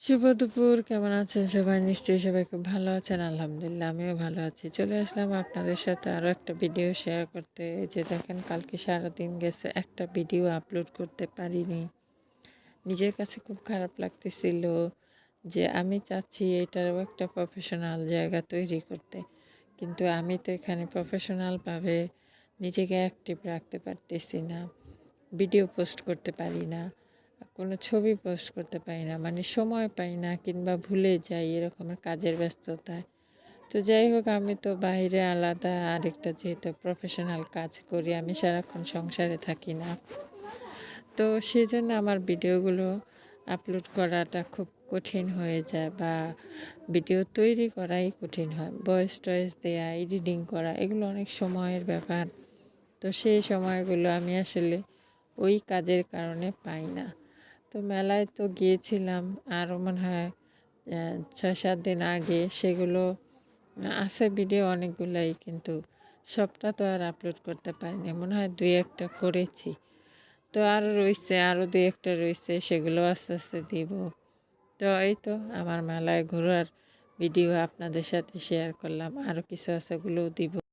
শুভ দুপুর। কেমন আছেন সবাই? নিশ্চয়ই সবাই খুব ভালো আছেন। আলহামদুলিল্লাহ আমিও ভালো আছি। চলে আসলাম আপনাদের সাথে আরও একটা ভিডিও শেয়ার করতে। এই যে দেখেন কালকে সারাদিন গেছে, একটা ভিডিও আপলোড করতে পারিনি। নিজের কাছে খুব খারাপ লাগতেছিল যে আমি চাচ্ছি এটারও একটা প্রফেশনাল জায়গা তৈরি করতে। কিন্তু আমি তো এখানে প্রফেশনালভাবে নিজেকে অ্যাক্টিভ রাখতে পারতেছি না। ভিডিও পোস্ট করতে পারি না, কোনো ছবি পোস্ট করতে পারি না, মানে সময় পাই না কিংবা ভুলে যাই এরকমের কাজের ব্যস্ততায়। তো যাই হোক, আমি তো বাইরে আলাদা আরেকটা যেহেতু প্রফেশনাল কাজ করি, আমি সারাক্ষণ সংসারে থাকি না। তো সেজন্য আমার ভিডিওগুলো আপলোড করাটা খুব কঠিন হয়ে যায়, বা ভিডিও তৈরি করাই কঠিন হয়। ভয়েস টয়েস দেয়া, এডিটিং করা এগুলো অনেক সময়ের ব্যাপার। তো সেই সময়গুলো আমি আসলে ওই কাজের কারণে পাই না। তো মেলায় তো গিয়েছিলাম আরও মনে হয় ৬-৭ দিন আগে। সেগুলো আছে ভিডিও অনেকগুলাই, কিন্তু সবটা তো আর আপলোড করতে পারিনি। মনে হয় ২-১টা করেছি। তো আরও রইছে, আরও ২-১টা রইছে, সেগুলো আস্তে, আস্তে দিব। তো এই তো আমার মেলায় ঘোরার ভিডিও আপনাদের সাথে শেয়ার করলাম। আরও কিছু আছে, ওগুলোও দিব।